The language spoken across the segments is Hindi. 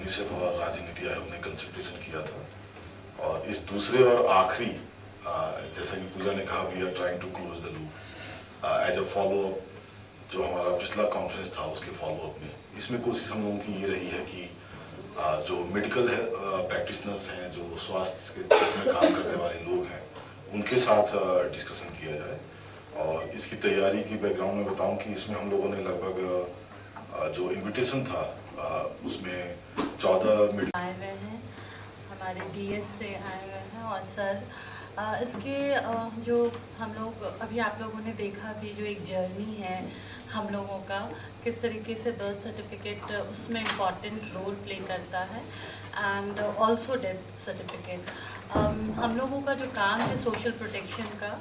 यूनिसेफ और राज्य नीति आयोग ने कंसल्टेशन किया था। और इस दूसरे और आखिरी, जैसा कि पूजा ने कहा, we are trying to close the loop as a follow up. जो हमारा पिछला कॉन्फ्रेंस था उसके फॉलो अप में इसमें कोशिश हम लोगों की ये रही है कि जो मेडिकल प्रैक्टिशनर्स हैं, जो स्वास्थ्य के क्षेत्र में काम करने वाले लोग हैं, उनके साथ डिस्कशन किया जाए। और इसकी तैयारी की बैकग्राउंड में बताऊं कि इसमें हम लोगों ने लगभग जो इनविटेशन था उसमें 14 आए हुए हैं, हमारे डीएस से आए हुए हैं। और सर इसके जो हम लोग अभी आप लोगों ने देखा भी, जो एक जर्नी है हम लोगों का, किस तरीके से बर्थ सर्टिफिकेट उसमें इम्पॉर्टेंट रोल प्ले करता है, एंड ऑल्सो डेथ सर्टिफिकेट। हम लोगों का जो काम है सोशल प्रोटेक्शन का,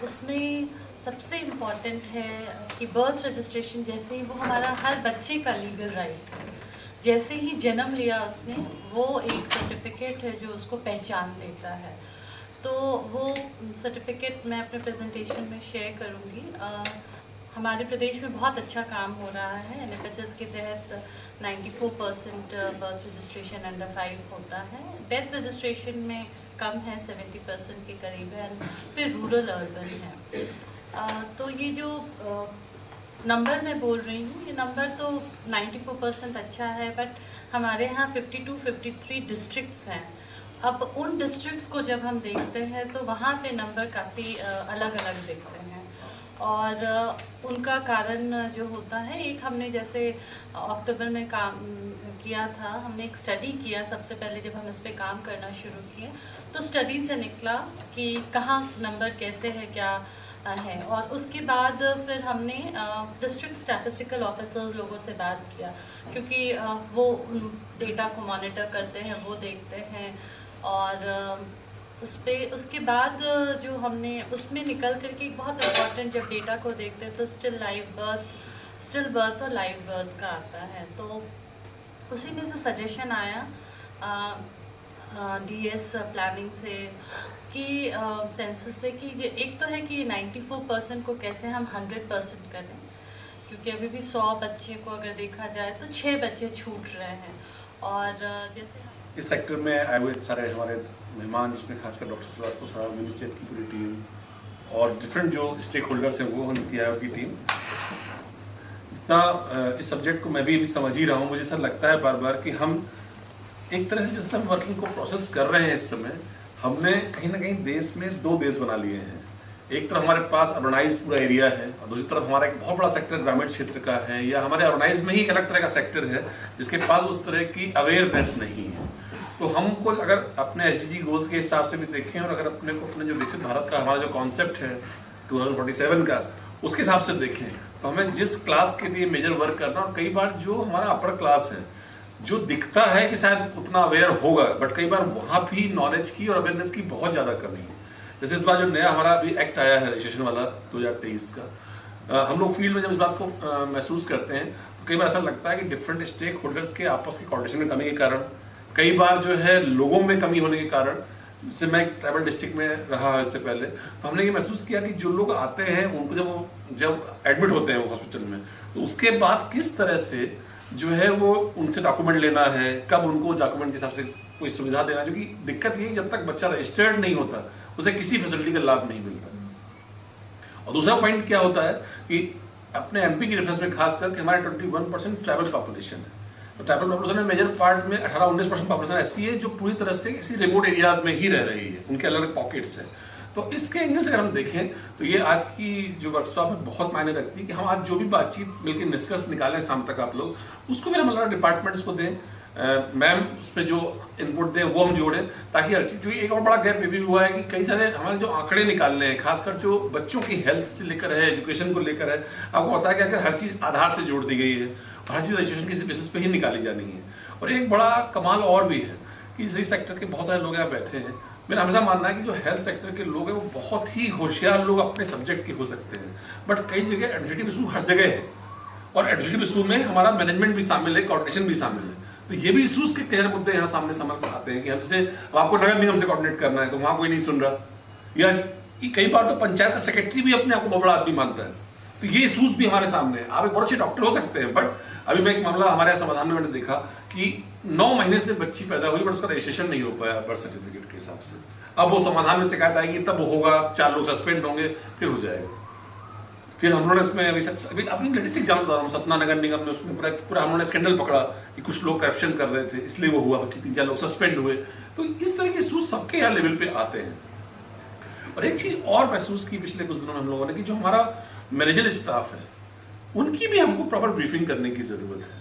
उसमें सबसे इम्पॉर्टेंट है कि बर्थ रजिस्ट्रेशन जैसे ही वो हमारा हर बच्चे का लीगल राइट है। जैसे ही जन्म लिया उसने, वो एक सर्टिफिकेट है जो उसको पहचान देता है। तो वो सर्टिफिकेट मैं अपने प्रेजेंटेशन में शेयर करूँगी। हमारे प्रदेश में बहुत अच्छा काम हो रहा है। NFHS के तहत 94% बर्थ रजिस्ट्रेशन अंडर 5 होता है। डेथ रजिस्ट्रेशन में कम है, 70% के करीब है। फिर रूरल अर्बन है। तो ये जो नंबर मैं बोल रही हूँ, ये नंबर तो 94% अच्छा है, बट हमारे यहाँ 52-53 डिस्ट्रिक्ट्स हैं। अब उन डिस्ट्रिक्ट्स को जब हम देखते हैं तो वहाँ पे नंबर काफ़ी अलग अलग दिखते हैं। और उनका कारण जो होता है, एक हमने जैसे अक्टूबर में काम किया था, हमने एक स्टडी किया सबसे पहले जब हम इस पे काम करना शुरू किए। तो स्टडी से निकला कि कहाँ नंबर कैसे है, क्या है। और उसके बाद फिर हमने डिस्ट्रिक्ट स्टैटिस्टिकल ऑफिसर्स लोगों से बात किया, क्योंकि वो डेटा को मॉनिटर करते हैं, वो देखते हैं। और उसके बाद जो हमने उसमें निकल करके बहुत इम्पॉर्टेंट, जब डेटा को देखते हैं तो स्टिल बर्थ और लाइव बर्थ का आता है। तो उसी में से सजेशन आया डीएस प्लानिंग से कि सेंसस से कि एक तो है कि 94% को कैसे हम 100% करें, क्योंकि अभी भी 100 बच्चे को अगर देखा जाए तो 6 बच्चे छूट रहे हैं। और जैसे इस सेक्टर में आए हुए सारे हमारे मेहमान, जिसमें खासकर डॉक्टर श्रीवास्तव साहब, यूनिसेफ की पूरी टीम और डिफरेंट जो स्टेक होल्डर्स हैं वो नीति आयोग की टीम, इतना इस सब्जेक्ट को मैं भी समझ ही रहा हूँ। मुझे ऐसा लगता है बार बार कि हम एक तरह से जिस हम वर्किंग को प्रोसेस कर रहे हैं इस समय, हमने कहीं ना कहीं देश में 2 देश बना लिए हैं। एक तरफ हमारे पास अर्बनाइज पूरा एरिया है और दूसरी तरफ हमारा एक बहुत बड़ा सेक्टर ग्रामीण क्षेत्र का है, या हमारे अर्बनाइज में ही एक अलग तरह का सेक्टर है जिसके पास उस तरह की अवेयरनेस नहीं है। तो हमको अगर अपने SDG गोल्स के हिसाब से भी देखें और अगर अपने जो विकसित भारत का हमारा जो कॉन्सेप्ट है 2047 का, उसके हिसाब से देखें तो हमें जिस क्लास के लिए मेजर वर्क करना, और कई बार जो हमारा अपर क्लास है जो दिखता है कि शायद उतना अवेयर होगा, बट कई बार वहाँ भी नॉलेज की और अवेयरनेस की बहुत ज़्यादा कमी है। जैसे इस बार जो नया हमारा अभी एक्ट आया है रजिस्ट्रेशन वाला 2023 का, हम लोग फील्ड में जब इस बात को महसूस करते हैं तो कई बार ऐसा लगता है कि डिफरेंट स्टेक होल्डर्स के आपस की कोऑर्डिनेशन में कमी के कारण, कई बार जो है लोगों में कमी होने के कारण, जैसे मैं एक ट्राइबल डिस्ट्रिक्ट में रहा इससे पहले, तो हमने ये महसूस किया कि जो लोग आते हैं उनको जब एडमिट होते हैं वो हॉस्पिटल में, तो उसके बाद किस तरह से जो है वो उनसे डॉक्यूमेंट लेना है, कब उनको डॉक्यूमेंट के हिसाब से कोई सुविधा देना, जो कि दिक्कत ये जब तक बच्चा रजिस्टर्ड नहीं होता उसे किसी फैसिलिटी का लाभ नहीं मिलता। और दूसरा पॉइंट क्या होता है कि अपने MP की रेफरेंस में खास करके हमारे 21% ट्राइबल पॉपुलेशन है। तो ट्राइबल पॉपुलेशन में मेजर पार्ट में 18-19% पॉपुलेशन ऐसी है जो पूरी तरह से इसी रिमोट एरियाज में ही रह रही है, उनके अलग अलग पॉकेट्स हैं। तो इसके एंगल से अगर हम देखें तो ये आज की जो वर्कशॉप है बहुत मायने रखती है कि हम आज जो भी बातचीत मिलकर निष्कर्ष निकालें शाम तक आप लोग, उसको भी हम अलग डिपार्टमेंट्स को दें, मैम उस पर जो इनपुट दें वो हम जोड़ें, ताकि हर चीज। जो एक और बड़ा गैप ये भी हुआ है कि कई सारे हमारे जो आंकड़े निकालने हैं, खासकर जो बच्चों की हेल्थ से लेकर है, एजुकेशन को लेकर है, आपको पता है कि अगर हर चीज आधार से जोड़ दी गई है, हर चीज रजिस्ट्रेशन के बेसिस पे ही निकाली जानी है। और एक बड़ा कमाल और भी है कि इसी सेक्टर के बहुत सारे लोग यहाँ बैठे हैं। मेरा हमेशा मानना है कि जो हेल्थ सेक्टर के लोग हैं वो बहुत ही होशियार लोग अपने सब्जेक्ट के हो सकते हैं, बट कई जगह एडमिनिस्ट्रेटिव इशू हर जगह है, और एडमिनिस्ट्रेटिव इशू में हमारा मैनेजमेंट भी शामिल है, कोऑर्डिनेशन भी शामिल है। तो ये भी इशूज के कई मुद्दे यहाँ सामने समझ आते हैं कि हम जैसे आपको नगर निगम से कोऑर्डिनेट करना है तो वहां कोई नहीं सुन रहा, या कई बार तो पंचायत का सेक्रेटरी भी अपने आप को बहुत बड़ा आदमी मानता है तो ये इशूज भी हमारे सामने है। आप एक बहुत अच्छे डॉक्टर हो सकते हैं, बट अभी मैं एक मामला हमारे यहाँ समाधान में मैंने देखा कि 9 महीने से बच्ची पैदा हुई बट उसका रजिस्ट्रेशन नहीं हो पाया बर्थ सर्टिफिकेट के हिसाब से। अब वो समाधान में शिकायत आएगी, तब होगा, 4 लोग सस्पेंड होंगे, फिर हो जाएगा। फिर हम लोगों ने उसमें अभी अपनी लेटेस्ट एग्जाम बता रहा हूँ, सतना नगर निगम में उसमें पूरा हम लोगों ने स्कैंडल पकड़ा कि कुछ लोग करप्शन कर रहे थे, इसलिए वो हुआ कि 3-4 लोग सस्पेंड हुए। तो इस तरह के इशूज सबके यहाँ लेवल पे आते हैं। और एक चीज और महसूस की पिछले कुछ दिनों में हम लोगों ने कि जो हमारा मैनेजर स्टाफ है उनकी भी हमको प्रॉपर ब्रीफिंग करने की जरूरत है।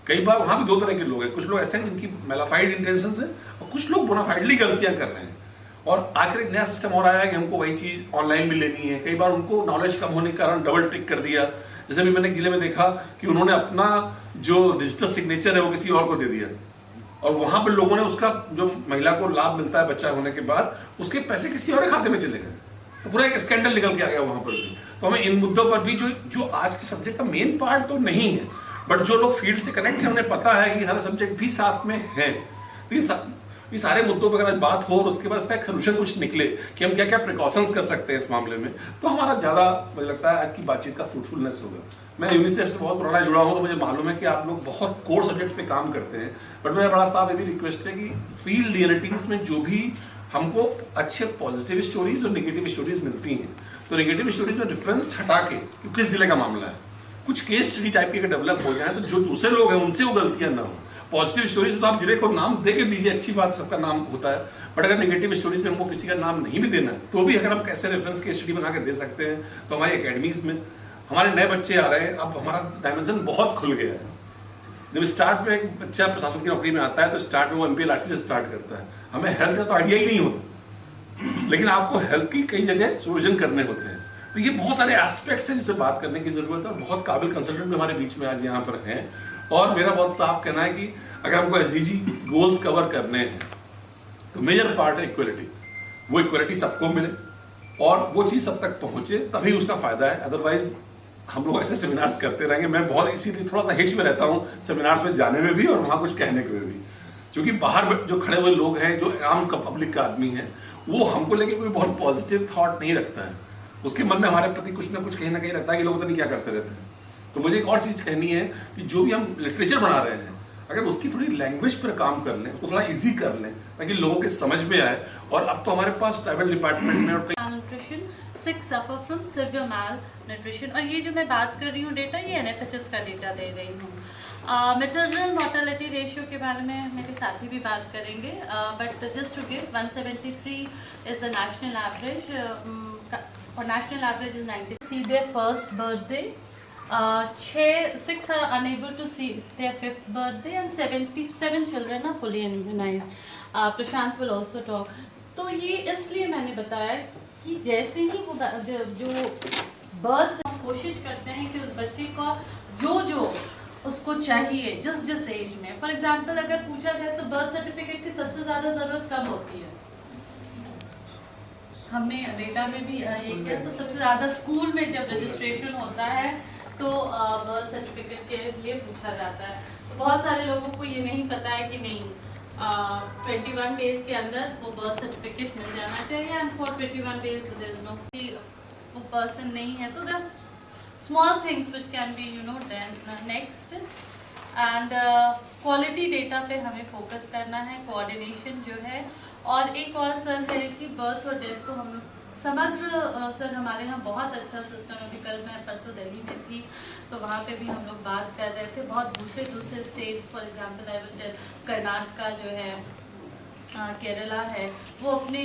कई बार वहां भी 2 तरह के लोग हैं, कुछ लोग ऐसे हैं जिनकी मेलाफाइड इंटेंशन है और कुछ लोग बोनाफाइडली गलतियां कर रहे हैं। और आजकल एक नया सिस्टम और आया है कि हमको वही चीज ऑनलाइन भी लेनी है। कई बार उनको नॉलेज कम होने के कारण डबल टिक कर दिया। जैसे भी मैंने जिले में देखा कि उन्होंने अपना जो डिजिटल सिग्नेचर है वो किसी और को दे दिया और वहां पर लोगों ने उसका जो महिला को लाभ मिलता है बच्चा होने के बाद उसके पैसे किसी और के खाते में चले गए। तो पूरा एक स्कैंडल निकल के आ गया वहां पर भी। तो हमें इन मुद्दों पर भी जो आज के सब्जेक्ट का मेन पार्ट तो नहीं है, बट जो लोग फील्ड से कनेक्ट है उन्हें पता है कि सारे सब्जेक्ट भी साथ में है। तो ये सारे मुद्दों पर अगर बात हो और उसके बाद इसका एक सोल्यूशन कुछ निकले कि हम क्या क्या प्रिकॉशंस कर सकते हैं इस मामले में, तो हमारा ज्यादा मुझे लगता है आज की बातचीत का फ्रूटफुलनेस होगा। मैं यूनिसेफ से बहुत पुराना जुड़ा हूं तो मुझे मालूम है कि आप लोग बहुत कोर सब्जेक्ट पे काम करते हैं, बट मेरा बड़ा साफ ये भी रिक्वेस्ट है कि फील्ड रियलिटीज में जो भी हमको अच्छे पॉजिटिव स्टोरीज और नेगेटिव स्टोरीज मिलती हैं, तो नेगेटिव स्टोरीज में डिफरेंस हटा के कि किस जिले का मामला है, कुछ केस स्टडी टाइप के डेवलप हो जाए तो जो दूसरे लोग हैं उनसे वो गलतियां ना हो। पॉजिटिव स्टोरीज तो आप जिले को नाम दे के दीजिए, अच्छी बात, सबका नाम होता है, बट अगर नेगेटिव स्टोरीज में हमको किसी का नाम नहीं भी देना है तो भी अगर हम कैसे रेफरेंस केस स्टडी बना के दे सकते हैं। तो हमारी एकेडमीज में हमारे नए बच्चे आ रहे हैं, अब हमारा डायमेंशन बहुत खुल गया है। जब स्टार्ट में एक बच्चा प्रशासन की नौकरी में आता है तो स्टार्ट में वो MPLRC से स्टार्ट करता है। हमें हेल्थ का तो आइडिया ही नहीं होता, लेकिन आपको हेल्थ की कई जगह सोल्यूशन करने होते हैं। तो ये बहुत सारे एस्पेक्ट्स हैं जिससे बात करने की जरूरत है और बहुत काबिल कंसल्टेंट भी हमारे बीच में आज यहाँ पर हैं। और मेरा बहुत साफ कहना है कि अगर हमको SDG गोल्स कवर करने हैं तो मेजर पार्ट है इक्वलिटी। वो इक्वलिटी सबको मिले और वो चीज सब तक पहुंचे तभी उसका फायदा है। अदरवाइज हम लोग ऐसे सेमिनार्स करते रहेंगे। मैं बहुत इसीलिए थोड़ा सा हिच में रहता हूँ सेमिनार्स में जाने में भी और वहां कुछ कहने के भी, क्योंकि बाहर जो खड़े हुए लोग हैं, जो आम पब्लिक का आदमी है, वो हमको लेके कोई बहुत पॉजिटिव थॉट नहीं रखता है। उसके मन में हमारे प्रति कुछ ना कुछ कहीं ना कहीं रखता है कि लोग पता नहीं क्या करते रहते हैं। तो मुझे एक और चीज कहनी है कि जो भी हम लिटरेचर बना रहे हैं, अगर उसकी थोड़ी लैंग्वेज पर काम कर लें, उसको थोड़ा इजी कर लें ताकि लोगों के समझ में आए। और अब तो हमारे पास ट्राइबल डिपार्टमेंट में और malnutrition, 6 suffer from severe malnutrition। और ये जो मैं बात कर रही हूँ डेटा, ये NFHS का डेटा दे रही हूँ। मैटरनल मोर्टेलिटी रेशियो के बारे में मेरे साथी भी बात करेंगे, but just to give 173 is the national average और national average is 90। See their first birthday, 6 are unable to see their 5th birthday and 77 children are fully immunized। Prashant will also talk। तो ये इसलिए मैंने बताया कि जैसे ही वो जो बर्थ हम कोशिश करते हैं कि उस बच्चे को जो उसको चाहिए जिस एज में, फॉर एग्जांपल अगर पूछा जाए तो बर्थ सर्टिफिकेट की सबसे ज़्यादा ज़रूरत कब होती है, हमने डेटा में भी ये किया, तो सबसे ज़्यादा स्कूल में जब रजिस्ट्रेशन होता है तो बर्थ सर्टिफिकेट के लिए पूछा जाता है। तो बहुत सारे लोगों को ये नहीं पता है कि नहीं 21 डेज के अंदर वो बर्थ सर्टिफिकेट मिल जाना चाहिए and for 21 days there is no वो पर्सन नहीं है। तो there small things which can be done next. And quality data पे हमें फोकस करना है, कोऑर्डिनेशन जो है। और एक और सर है कि बर्थ और डेथ को हम समग्र सर हमारे यहाँ बहुत अच्छा सिस्टम है। अभी कल मैं परसों दिल्ली में थी तो वहाँ पे भी हम लोग बात कर रहे थे। बहुत दूसरे states, for example I will tell Karnataka जो है, केरला है, वो अपने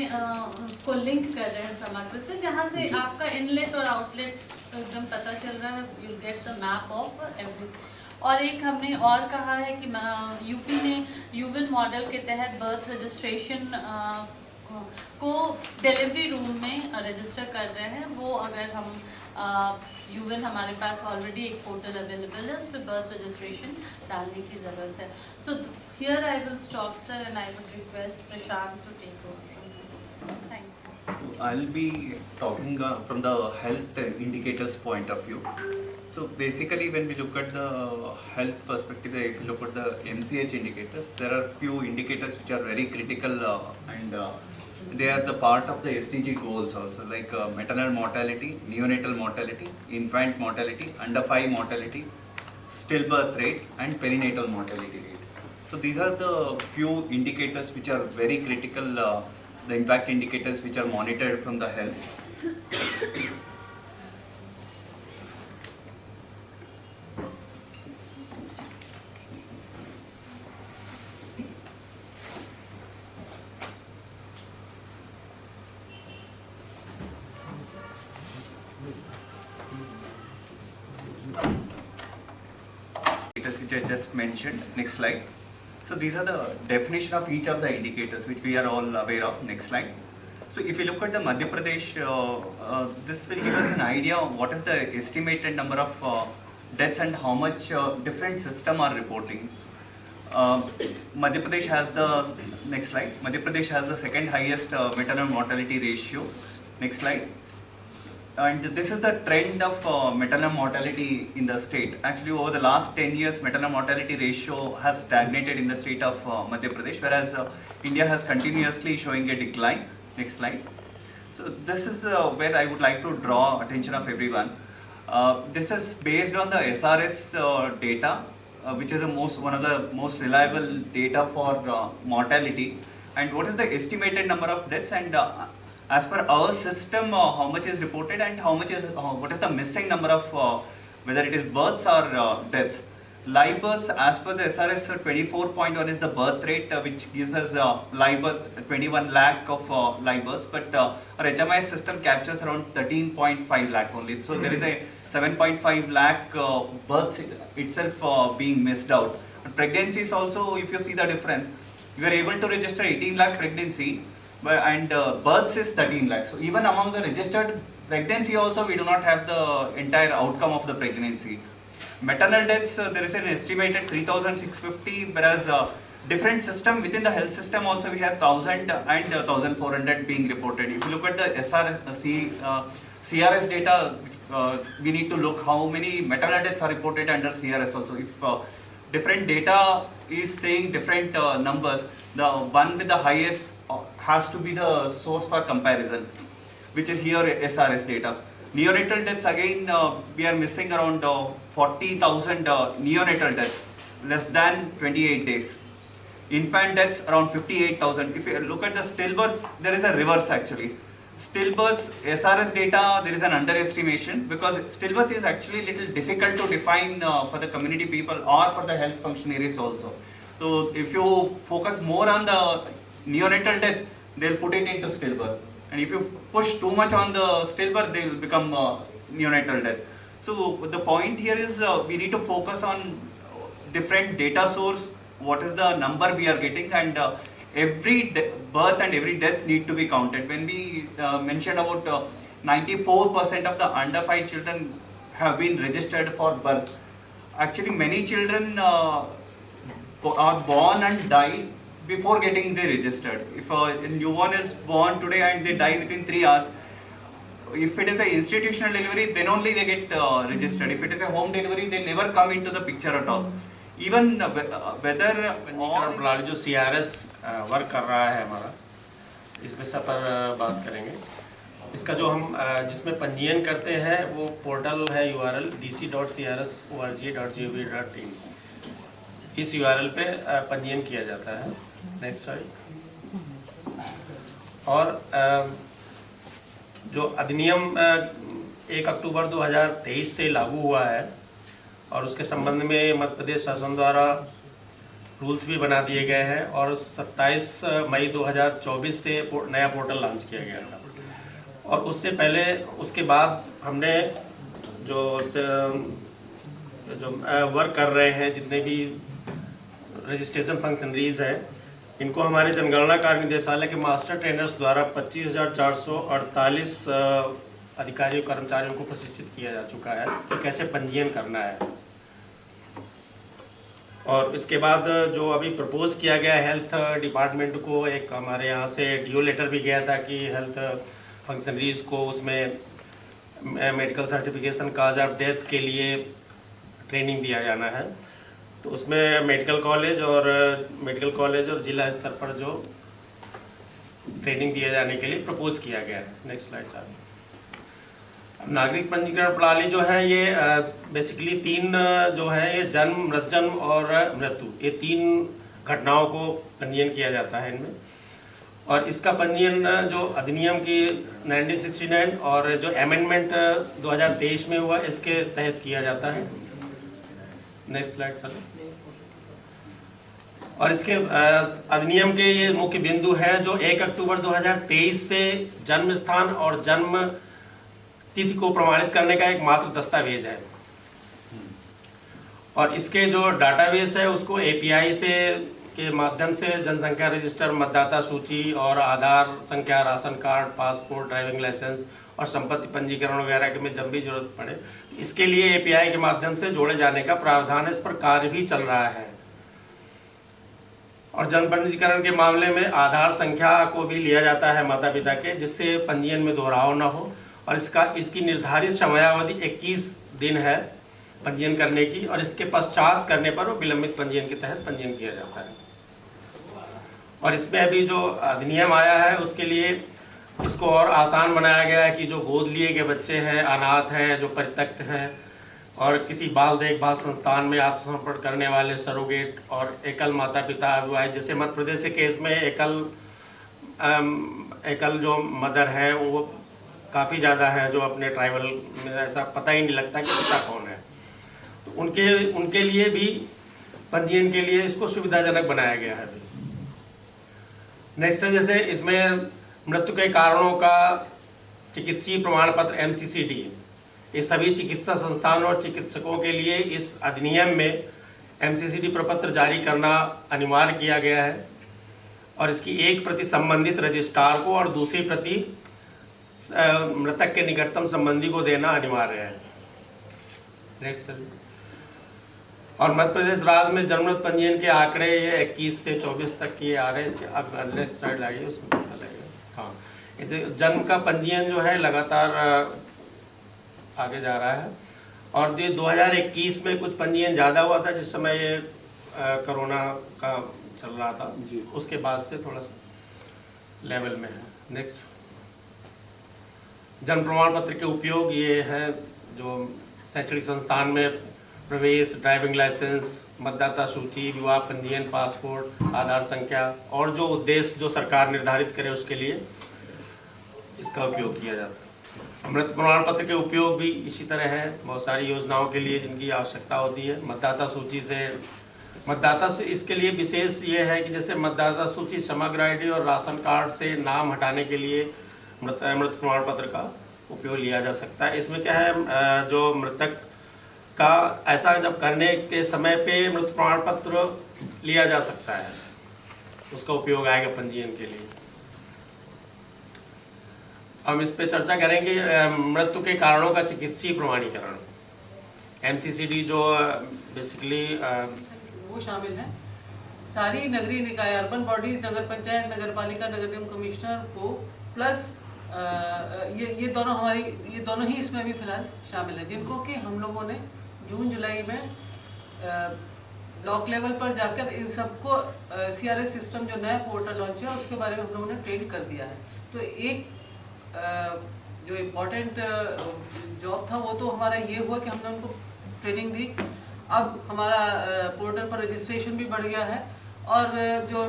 उसको लिंक कर रहे हैं समग्र से, जहाँ से आपका इनलेट और आउटलेट एकदम पता चल रहा है। You get the map of everything. और एक हमने और कहा है कि यूपी में यूविन मॉडल के तहत बर्थ रजिस्ट्रेशन को डिलीवरी रूम में रजिस्टर कर रहे हैं। वो अगर हम यूविन हमारे पास ऑलरेडी एक पोर्टल अवेलेबल है, उस पर बर्थ रजिस्ट्रेशन डालने की ज़रूरत है। So here I will stop sir and I would request Prashant to take over. Thank you. So I'll be talking from the health indicators point of view. So basically, when we look at the health perspective, if you look at the MCH indicators, there are few indicators which are very critical and they are the part of the SDG goals also, like maternal mortality, neonatal mortality, infant mortality, under 5 mortality, stillbirth rate, and perinatal mortality rate. So these are the few indicators which are very critical, the impact indicators which are monitored from the health. Which I just mentioned. Next slide. So these are the definition of each of the indicators which we are all aware of. Next slide. So if you look at the Madhya Pradesh, this will give us an idea of what is the estimated number of deaths and how much different systems are reporting. Madhya Pradesh has the, next slide, Madhya Pradesh has the second highest maternal mortality ratio. Next slide. And this is the trend of maternal mortality in the state. Actually, over the last 10 years, maternal mortality ratio has stagnated in the state of Madhya Pradesh, whereas India has continuously showing a decline. Next slide. So this is where I would like to draw attention of everyone. This is based on the SRS data, which is one of the most reliable data for mortality. And what is the estimated number of deaths, and as per our system, how much is reported and how much is what is the missing number of whether it is births or deaths. Live births, as per the SRS, 24.1 is the birth rate, which gives us live birth 21 lakh of live births, but our HMIS system captures around 13.5 lakh only. So there is a 7.5 lakh births itself being missed out. But pregnancies also, if you see the difference, we are able to register 18 lakh pregnancy, and births is 13 lakhs. So even among the registered pregnancy also, we do not have the entire outcome of the pregnancy. Maternal deaths, there is an estimated 3,650, whereas different system within the health system also we have 1,000 and 1,400 being reported. If you look at the CRS data, we need to look how many maternal deaths are reported under CRS also. If different data is saying different numbers, the one with the highest has to be the source for comparison, which is here SRS data. Neonatal deaths, again, we are missing around 40,000 neonatal deaths, less than 28 days. Infant deaths, around 58,000. If you look at the stillbirths, there is a reverse actually. Stillbirths, SRS data, there is an underestimation, because stillbirth is actually little difficult to define for the community people or for the health functionaries also. So if you focus more on the neonatal death, they'll put it into stillbirth. And if you push too much on the stillbirth, they will become neonatal death. So the point here is we need to focus on different data source, what is the number we are getting, and every birth and every death need to be counted. When we mentioned about 94% of the under 5 children have been registered for birth. Actually, many children are born and die before getting they registered. If a newborn is born today and they die within 3 hours, if it is an institutional delivery, then only they get registered. If it is a home delivery, they never come into the picture at all. Even whether plan जो CRS वर्क कर रहा है हमारा, इस विषय पर बात करेंगे। इसका जो हम जिसमें पंजीयन करते हैं वो पोर्टल है URL dc.crs.org.gov.in। इस URL पे पंजीयन किया जाता है। Next side. और जो अधिनियम 1 अक्टूबर 2023 से लागू हुआ है और उसके संबंध में मध्य प्रदेश शासन द्वारा रूल्स भी बना दिए गए हैं और 27 मई 2024 से नया पोर्टल लॉन्च किया गया था। और उससे पहले उसके बाद हमने जो वर्क कर रहे हैं, जितने भी रजिस्ट्रेशन फंक्शनरीज हैं, इनको हमारे जनगणना कार्य निदेशालय के मास्टर ट्रेनर्स द्वारा 25,448 अधिकारियों कर्मचारियों को प्रशिक्षित किया जा चुका है कि कैसे पंजीयन करना है। और इसके बाद जो अभी प्रपोज किया गया हेल्थ डिपार्टमेंट को, एक हमारे यहाँ से डीओ लेटर भी गया था कि हेल्थ फंक्शनरीज को उसमें medical certification cause of death के लिए ट्रेनिंग दिया जाना है। तो उसमें मेडिकल कॉलेज और जिला स्तर पर जो ट्रेनिंग दिए जाने के लिए प्रपोज किया गया है। Next slide sir. नागरिक पंजीकरण प्रणाली जो है ये बेसिकली 3 जो है ये जन्म, मृतजन्म और मृत्यु, ये 3 घटनाओं को पंजीयन किया जाता है इनमें। और इसका पंजीयन जो अधिनियम की 1969 और जो अमेंडमेंट 2023 में हुआ इसके तहत किया जाता है। नेक्स्ट स्लाइड चलो। और इसके अधिनियम के ये मुख्य बिंदु है जो 1 अक्टूबर 2023 से जन्म स्थान और जन्म तिथि को प्रमाणित करने का एक मात्र दस्तावेज है। और इसके जो डाटाबेस है उसको एपीआई से के माध्यम से जनसंख्या रजिस्टर, मतदाता सूची और आधार संख्या, ration card, passport, driving licence और संपत्ति पंजीकरण वगैरह के में जब भी जरूरत पड़े इसके लिए एपीआई के माध्यम से जोड़े जाने का प्रावधान है। इस पर कार्य भी चल रहा है। और जन्म पंजीकरण के मामले में आधार संख्या को भी लिया जाता है माता पिता के, जिससे पंजीयन में दोहराव न हो। और इसकी निर्धारित समयावधि 21 दिन है पंजीयन करने की, और इसके पश्चात करने पर वो विलंबित पंजीयन के तहत पंजीयन किया जाता है। और इसमें अभी जो अधिनियम आया है उसके लिए इसको और आसान बनाया गया है कि जो गोद लिए गए बच्चे हैं, अनाथ हैं, जो परित्यक्त हैं और किसी बाल देखभाल संस्थान में आत्मसमर्पण करने वाले सरोगेट और एकल माता पिता अविवाहित, जैसे मध्य प्रदेश के केस में एकल जो मदर है वो काफ़ी ज़्यादा है, जो अपने ट्राइबल में ऐसा पता ही नहीं लगता कि पिता कौन है, तो उनके लिए भी पंजीयन के लिए इसको सुविधाजनक बनाया गया है। नेक्स्ट है जैसे इसमें मृत्यु के कारणों का चिकित्सीय प्रमाण पत्र MCCD, ये सभी चिकित्सा संस्थानों और चिकित्सकों के लिए इस अधिनियम में MCCD प्रपत्र जारी करना अनिवार्य किया गया है। और इसकी एक प्रति संबंधित रजिस्ट्रार को और दूसरी प्रति मृतक के निकटतम संबंधी को देना अनिवार्य है। नेक्स्ट चलिए। और मध्य प्रदेश राज्य में जन्ममृत पंजीयन के आंकड़े ये 21 से 24 तक ये आ रहे हैं। इसके अब नेक्स्ट स्लाइड लाइए, उसमें पता लगेगा। हाँ, जन्म का पंजीयन जो है लगातार आगे जा रहा है। और 2021 में कुछ पंजीयन ज़्यादा हुआ था जिस समय ये कोरोना का चल रहा था, उसके बाद से थोड़ा सा लेवल में है। नेक्स्ट, जन्म प्रमाण पत्र के उपयोग ये हैं जो शैक्षणिक संस्थान में प्रवेश, ड्राइविंग लाइसेंस, मतदाता सूची, विवाह पंजीयन, पासपोर्ट, आधार संख्या और जो उद्देश्य जो सरकार निर्धारित करे उसके लिए इसका उपयोग किया जाता है। मृत प्रमाण पत्र के उपयोग भी इसी तरह है, बहुत सारी योजनाओं के लिए जिनकी आवश्यकता होती है। मतदाता सूची से इसके लिए विशेष ये है कि जैसे मतदाता सूची, समग्र आईडी और राशन कार्ड से नाम हटाने के लिए मृत प्रमाण पत्र का उपयोग लिया जा सकता है। इसमें क्या है, जो मृतक का ऐसा जब करने के समय पे मृत प्रमाण पत्र लिया जा सकता है, उसका उपयोग आएगा पंजीयन के लिए। हम इस पे चर्चा करेंगे मृत्यु के कारणों का चिकित्सीय प्रमाणीकरण, MCCD जो बेसिकली वो शामिल है। सारी नगरीय निकाय, अर्बन बॉडी, नगर पंचायत, नगर पालिका, नगर निगम कमिश्नर को प्लस ये दोनों ही इसमें भी फिलहाल शामिल है, जिनको कि हम लोगों ने जून जुलाई में ब्लॉक लेवल पर जाकर इन सबको CRS सिस्टम जो नया पोर्टल लॉन्च है उसके बारे में हम लोगों ने ट्रेन कर दिया है। तो एक जो इम्पोर्टेंट जॉब था वो तो हमारा ये हुआ कि हमने उनको ट्रेनिंग दी। अब हमारा पोर्टल पर रजिस्ट्रेशन भी बढ़ गया है और जो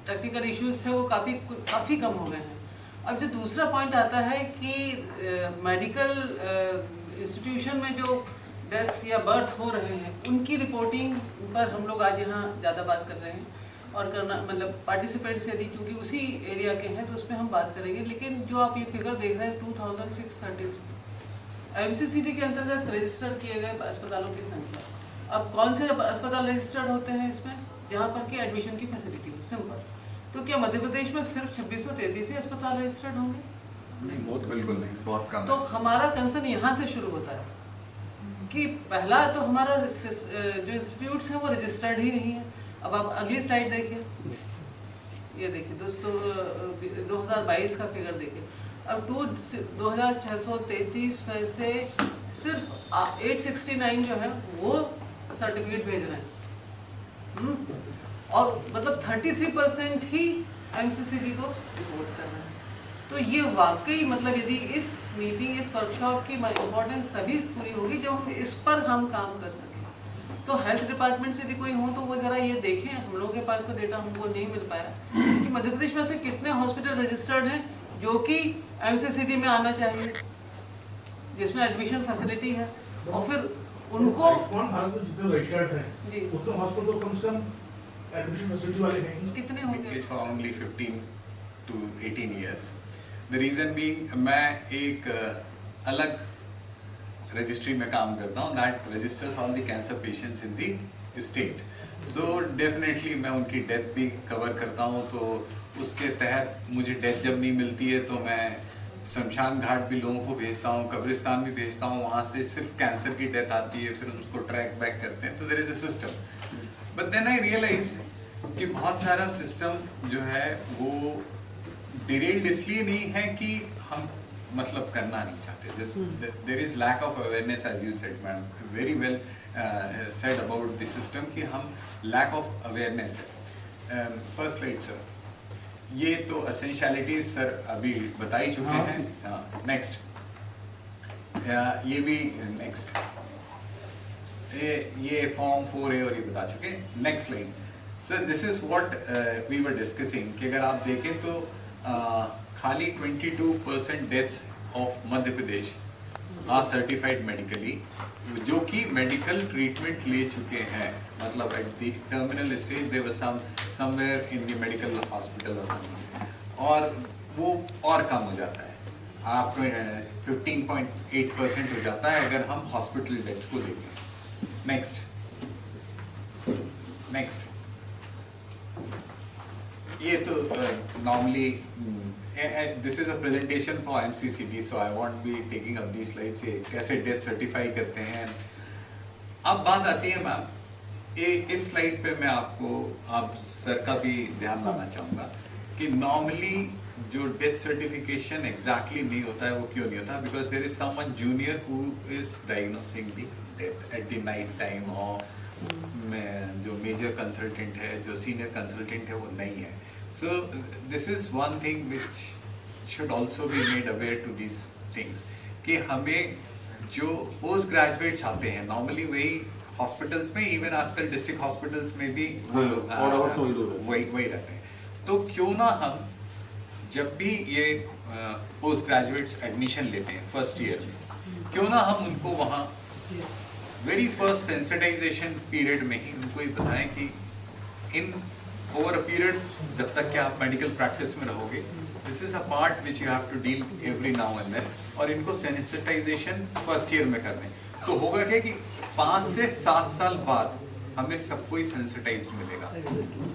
टेक्निकल इश्यूज थे वो काफ़ी कम हो गए हैं। अब जो दूसरा पॉइंट आता है कि मेडिकल इंस्टीट्यूशन में जो डेथ्स या बर्थ हो रहे हैं उनकी रिपोर्टिंग पर हम लोग आज यहाँ ज़्यादा बात कर रहे हैं और करना मतलब पार्टिसिपेंट्स यदि चूँकि उसी एरिया के हैं तो उसमें हम बात करेंगे। लेकिन जो आप ये फिगर देख रहे हैं 2633 MCCD के अंतर्गत रजिस्टर किए गए अस्पतालों की संख्या। अब कौन से अस्पताल रजिस्टर्ड होते हैं इसमें, जहाँ पर कि एडमिशन की फैसिलिटी हो, सिंपल। तो क्या मध्य प्रदेश में सिर्फ 2633 ही अस्पताल रजिस्टर्ड होंगे? नहीं, बहुत बिल्कुल नहीं, बहुत कम। तो हमारा कंसर्न यहाँ से शुरू होता है कि पहला तो हमारा जो इंस्टीट्यूट्स हैं वो रजिस्टर्ड ही नहीं है। अब आप अगली स्लाइड देखिए, ये देखिए दोस्तों 2022 का फिगर देखिए। अब 2633 में से सिर्फ 869 जो है वो सर्टिफिकेट भेज रहे हैं और मतलब 33% ही एमसीसीडी को रिपोर्ट करना है। तो ये वाकई मतलब यदि इस मीटिंग, इस वर्कशॉप की इम्पोर्टेंस तभी पूरी होगी जब हम इस पर हम काम कर सकें। तो हेल्थ डिपार्टमेंट से यदि कोई हो तो वो ज़रा ये देखें, हम लोगों के पास तो डेटा हमको नहीं मिल पाया कि मध्य प्रदेश में से कितने हॉस्पिटल रजिस्टर्ड हैं जो कि एमसीसीडी में आना चाहिए, जिसमें एडमिशन फैसिलिटी है, और फिर उनको आयुष्मान भारत में जितने रजिस्टर्ड हैं जी उतने हॉस्पिटल कम से कम एडमिशन फैसिलिटी वाले हैं। कितने होंगे? It's for only 15 to 18 years. The reason being, मैं एक अलग रजिस्ट्री में काम करता हूँ that registers all the cancer patients in the state. So definitely मैं उनकी डेथ भी कवर करता हूँ, तो उसके तहत मुझे डेथ जब नहीं मिलती है तो मैं शमशान घाट भी लोगों को भेजता हूँ, कब्रिस्तान भी भेजता हूँ, वहाँ से सिर्फ कैंसर की डेथ आती है, फिर उसको ट्रैक बैक करते हैं, तो there is a system. But then I realised कि बहुत सारा सिस्टम जो है वो डिरेल्ड इसलिए नहीं है कि हम मतलब करना नहीं चाहते। There is lack of awareness, as you said ma'am, very well said about the system कि हम लैक ऑफ अवेयरनेस है। फर्स्ट स्लाइड सर, ये तो एसेंशियलिटीज सर अभी बता ही चुके हैं। नेक्स्ट, ये भी नेक्स्ट, ये फॉर्म 4A और ये बता चुके। Next line sir, this is what we were discussing कि अगर आप देखें तो खाली 22% deaths of Madhya Pradesh are certified medically, जो कि मेडिकल ट्रीटमेंट ले चुके हैं, मतलब at the terminal stage they were somewhere in the medical hospital और वो और कम हो जाता है, आप 15.8% हो जाता है अगर हम हॉस्पिटल डेथ्स को देखें। नेक्स्ट, ये तो normally this is a presentation for MCCD, so I won't be taking up these slides, कैसे डेथ सर्टिफाई करते हैं। अब बात आती है मैम, इस स्लाइड पे मैं आपको, आप सर का भी ध्यान लाना चाहूँगा कि नॉर्मली जो डेथ सर्टिफिकेशन एग्जैक्टली नहीं होता है, वो क्यों नहीं होता? Because there is someone junior who is diagnosing the death at the night time, और जो मेजर कंसल्टेंट है, जो सीनियर कंसल्टेंट है, वो नहीं है। So this is one thing which should also be made aware to this things कि हमें जो पोस्ट ग्रेजुएट्स आते हैं नॉर्मली वही हॉस्पिटल्स में, इवन आजकल डिस्ट्रिक्ट हॉस्पिटल्स में भी वो लोग वही रहते हैं। तो क्यों ना हम जब भी ये पोस्ट ग्रेजुएट्स एडमिशन लेते हैं फर्स्ट ईयर, क्यों ना हम उनको वहाँ वेरी फर्स्ट सेंसिटाइजेशन पीरियड में ही उनको ये बताएं कि इन ओवर अ पीरियड जब तक कि आप मेडिकल प्रैक्टिस में रहोगे, this is a part which you have to deal every now and then, और इनको सेंसिटाइजेशन फर्स्ट ईयर में करने। तो होगा क्या कि 5 से 7 साल बाद हमें सबको ही सेंसिटाइज मिलेगा।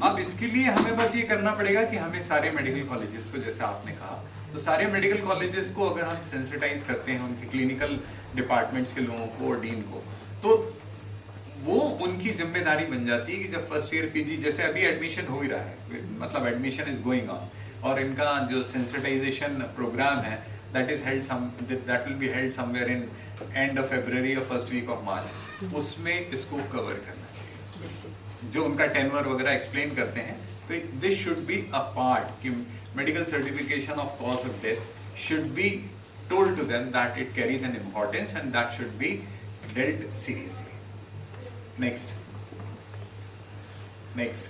अब इसके लिए हमें बस ये करना पड़ेगा कि हमें सारे मेडिकल कॉलेजेस को, जैसे आपने कहा, तो सारे मेडिकल कॉलेजेस को अगर हम सेंसिटाइज करते हैं उनके क्लिनिकल डिपार्टमेंट्स के लोगों को और डीन को, तो वो उनकी जिम्मेदारी बन जाती है कि जब फर्स्ट ईयर पीजी, जैसे अभी एडमिशन हो ही रहा है, मतलब एडमिशन इज गोइंग ऑन, और इनका जो सेंसिटाइजेशन प्रोग्राम है that will be held somewhere in end of February or first week of March, उसमें इसको कवर करना चाहिए, जो उनका टेनवर वगैरह एक्सप्लेन करते हैं। तो this should be a part कि medical certification of cause of death should be told to them that it carries an importance and that should be dealt seriously. Next. Next,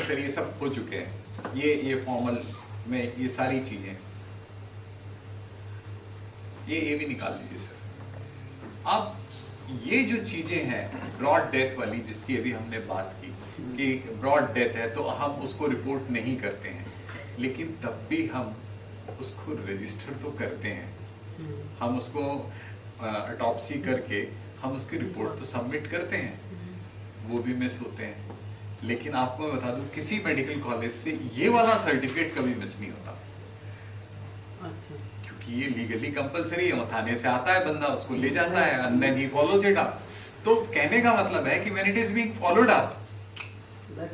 sir ये सब हो चुके हैं, ये फॉर्मल में ये सारी चीजें, ये भी निकाल दीजिए सर। अब ये जो चीजें हैं ब्रॉड डेथ वाली, जिसकी अभी हमने बात की कि ब्रॉड डेथ है तो हम उसको रिपोर्ट नहीं करते हैं, लेकिन तब भी हम उसको रजिस्टर तो करते हैं, हम उसको ऑटोप्सी करके हम उसकी रिपोर्ट तो सबमिट करते हैं, वो भी मिस होते हैं। लेकिन आपको मैं बता दूं, किसी मेडिकल कॉलेज से ये वाला सर्टिफिकेट कभी मिस नहीं होता, क्योंकि ये लीगली कंपलसरी है, थाने से आता है बंदा, उसको ले जाता है and then he follows it up। तो कहने का मतलब है कि when it is being followed up,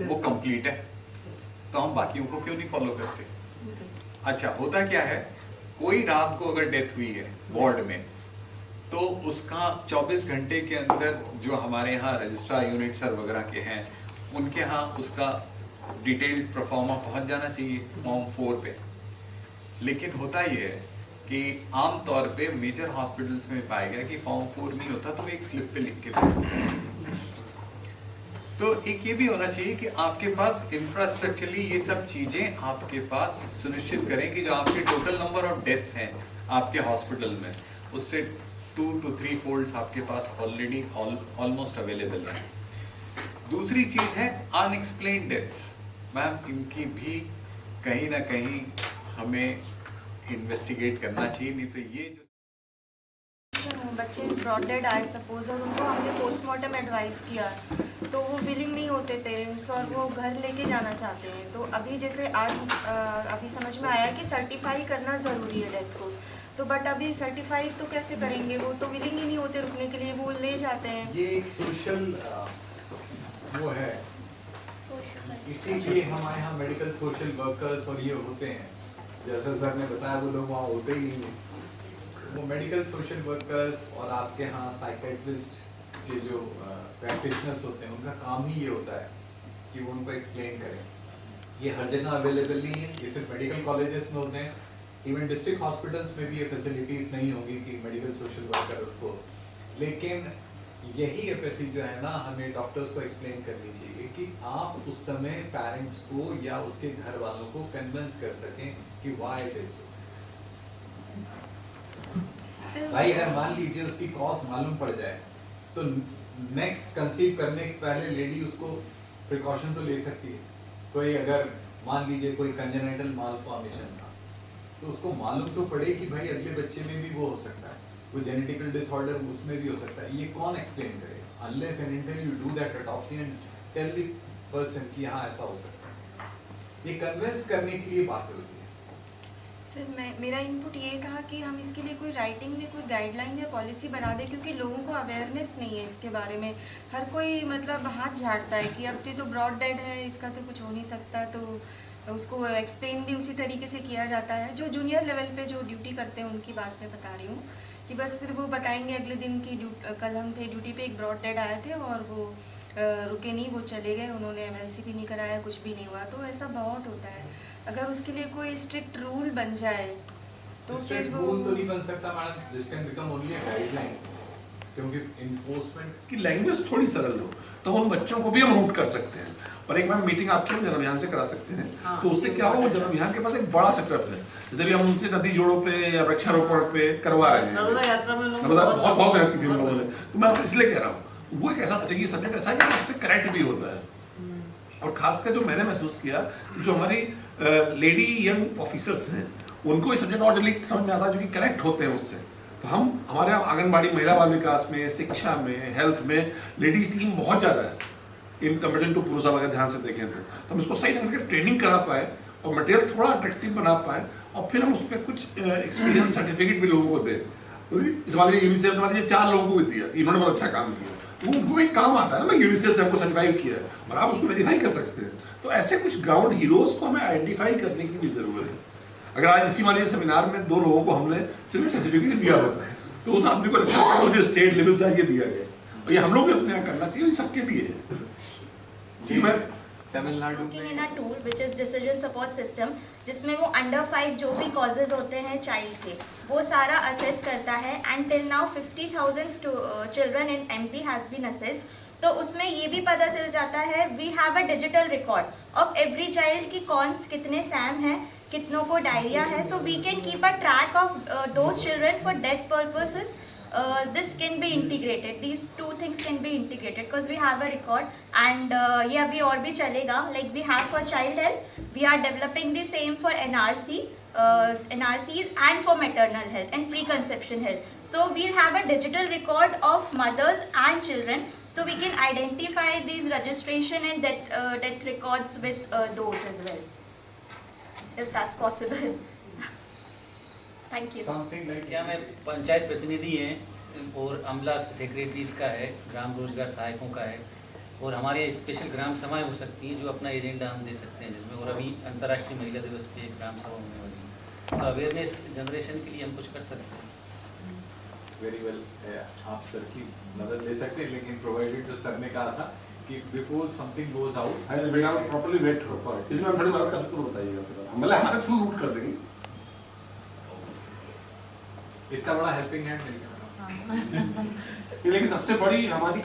वो कंप्लीट है, तो हम बाकियों को क्यों नहीं फॉलो करते? अच्छा, होता क्या है, कोई रात को अगर डेथ हुई है वार्ड में, तो उसका 24 घंटे के अंदर जो हमारे यहाँ रजिस्ट्रार यूनिट सर वगैरह के हैं, उनके यहाँ उसका डिटेल्ड प्रोफार्मा पहुंच जाना चाहिए फॉर्म 4 पे। लेकिन होता ये है कि आम तौर पे मेजर हॉस्पिटल्स में पाया गया कि फॉर्म 4 नहीं होता तो एक स्लिप पे लिख के देते। तो एक ये भी होना चाहिए कि आपके पास इंफ्रास्ट्रक्चरली ये सब चीजें आपके पास सुनिश्चित करें कि जो आपके टोटल नंबर ऑफ डेथ्स हैं आपके हॉस्पिटल में उससे 2 to 3 फोल्ड्स आपके पास ऑलरेडी ऑलमोस्ट अवेलेबल है। दूसरी चीज है अनएक्सप्लेन्ड डेथ्स। मैम इनकी भी कहीं ना कहीं हमें इन्वेस्टिगेट करना चाहिए, नहीं तो ये जो बच्चे ब्रॉड डेड आए सपोज और उनको हमने पोस्टमार्टम एडवाइस किया तो वो विलिंग नहीं होते पेरेंट्स और वो घर लेके जाना चाहते हैं। तो अभी जैसे आज अभी समझ में आया कि सर्टिफाई करना ज़रूरी है डेथ को, तो बट अभी सर्टिफाई तो कैसे करेंगे, वो तो विलिंग ही नहीं होते रुकने के लिए, वो ले जाते हैं। ये एक सोशल वो है, इसीलिए हमारे यहाँ मेडिकल सोशल वर्कर्स और ये होते हैं, जैसा सर ने बताया वो लोग वहाँ होते ही नहीं है। वो मेडिकल सोशल वर्कर्स और आपके यहाँ साइकेट्रिस्ट के जो प्रैक्टिशनर्स होते हैं उनका काम ही ये होता है कि वो उनको एक्सप्लेन करें। ये हर जगह अवेलेबल नहीं है, ये सिर्फ मेडिकल कॉलेजेस में होते हैं। इवन डिस्ट्रिक्ट हॉस्पिटल्स में भी ये फैसिलिटीज़ नहीं होंगी कि मेडिकल सोशल वर्कर को, लेकिन यही एपैथी जो है ना हमें डॉक्टर्स को एक्सप्लेन करनी चाहिए कि आप उस समय पेरेंट्स को या उसके घर वालों को कन्विंस कर सकें कि व्हाई इट इज सो। भाई अगर मान लीजिए उसकी कॉज मालूम पड़ जाए तो नेक्स्ट कंसीव करने के पहले लेडी उसको प्रिकॉशन तो ले सकती है। कोई अगर मान लीजिए कोई कंजेनिटल मालफॉर्मेशन था तो उसको मालूम तो पड़े कि भाई अगले बच्चे में भी वो हो सकता है, वो जेनेटिकल डिसऑर्डर उसमें भी हो सकता है। ये कौन एक्सप्लेन करेगा unless and until you do that autopsy and tell the person कि हाँ ऐसा हो सकता है। ये कन्विंस करने के लिए बात होती है। सर मेरा इनपुट ये था कि हम इसके लिए कोई राइटिंग में कोई गाइडलाइन या पॉलिसी बना दें, क्योंकि लोगों को अवेयरनेस नहीं है इसके बारे में। हर कोई मतलब हाथ झाड़ता है कि अब तो ब्रॉड डेड है, इसका तो कुछ हो नहीं सकता, तो उसको एक्सप्लेन भी उसी तरीके से किया जाता है। जो जूनियर लेवल पे जो ड्यूटी करते हैं उनकी बात मैं बता रही हूँ कि बस फिर वो बताएंगे अगले दिन की कल हम थे ड्यूटी पे, एक ब्रॉड डेड आए थे और वो रुके नहीं, वो चले गए, उन्होंने एमएलसी भी नहीं कराया, कुछ भी नहीं हुआ। तो ऐसा बहुत होता है। अगर उसके लिए कोई स्ट्रिक्ट रूल बन जाए तो फिर वो रूल तो नहीं बन सकता madam, this can become only a guideline, क्योंकि इन्फोर्समेंट की लैंग्वेज थोड़ी सरल हो तो उन बच्चों को भी हम रूट कर सकते हैं। और एक मैम मीटिंग आपके हम जनअभियान से करा सकते हैं। हाँ, तो उससे क्या हो, जनअभियान के पास एक बड़ा सेटअप है, जैसे भी हम उनसे नदी जोड़ों पे या वृक्षारोपण पे करवा रहे हैं। नर्मदा यात्रा में लोग बहुत बहुत मेहनत की थी उन लोगों ने। तो मैं इसलिए कह रहा हूँ वो एक ऐसा चाहिए सब्जेक्ट ऐसा है कि सबसे करेक्ट भी होता है। और खासकर जो मैंने महसूस किया जो हमारी लेडी यंग ऑफिसर्स हैं उनको ये सब्जेक्ट और जल्दी समझ में आता है, जो कि कनेक्ट होते हैं उससे। तो हम हमारे यहाँ आंगनबाड़ी, महिला बाल विकास में, शिक्षा में, हेल्थ में लेडी टीम बहुत ज़्यादा है इन कंपेरिजन टू पुरुष। अगर ध्यान से देखें तो हम इसको सही ढंग से ट्रेनिंग करा पाए और मटेरियल थोड़ा अट्रैक्टिव बना पाए और फिर हम उस पर कुछ एक्सपीरियंस सर्टिफिकेट भी लोगों को दें। इस वाले यूनिसेफ ने मान लीजिए 4 लोगों को भी दिया, इन्होंने बहुत अच्छा काम किया, वो उनको एक काम आता है ना, यूनिसेफ से हमको सर्टिफाई किया है और आप उसको वेरीफाई कर सकते हैं। तो ऐसे कुछ ग्राउंड हीरोज को हमें आइडेंटिफाई करने की भी जरूरत है। अगर आज इसी वाले सेमिनार में 2 लोगों को हमने सिर्फ सर्टिफिकेट दिया होता है तो उस आदमी को अच्छा मुझे स्टेट लेवल से आगे दिया गया, और ये हम लोग भी अपने यहाँ करना चाहिए, सबके लिए है। मैं Tamil Nadu working in a tool which is decision support system, जिसमें वो अंडर 5 जो भी कॉजेज होते हैं चाइल्ड के वो सारा असेस करता है। And till now 50,000 children in MP has been assessed. तो उसमें ये भी पता चल जाता है we have a digital record of every child की कौन कितने सैम हैं, कितनों को डायरिया है। So we can keep a track of those children for death purposes. This can be integrated. These 2 things can be integrated because we have a record and ये अभी और भी चलेगा. Like we have for child health, we are developing the same for NRCs and for maternal health and preconception health. So we'll have a digital record of mothers and children, so we can identify these registration and death records with those as well, if that's possible. Thank you. Something like क्या मैं पंचायत प्रतिनिधि हैं और अमला सेक्रेटरीज का है, ग्राम रोजगार सहायकों का है, और हमारे स्पेशल ग्राम सभाएं हो सकती हैं जो अपना एजेंडा हम दे सकते हैं जिसमें। और अभी अंतर्राष्ट्रीय महिला दिवस पे एक ग्राम सभा होने वाली है, तो अवेयरनेस जनरेशन के लिए हम कुछ कर सकते हैं। वेरी वेल, आप सर की मदद ले सकते हैं, लेकिन प्रोवाइडेड जो सर ने कहा था कि before something goes out. बेटा प्रॉपर्ली वेट हो, इसमें हम थोड़ी मदद कर सकते हो, बताइएगा फिर हम मतलब हमारे थ्रू रूट कर देंगे। इतना बड़ा हेल्पिंग हैंड नहीं करना। लेकिन सबसे बड़ी हमारी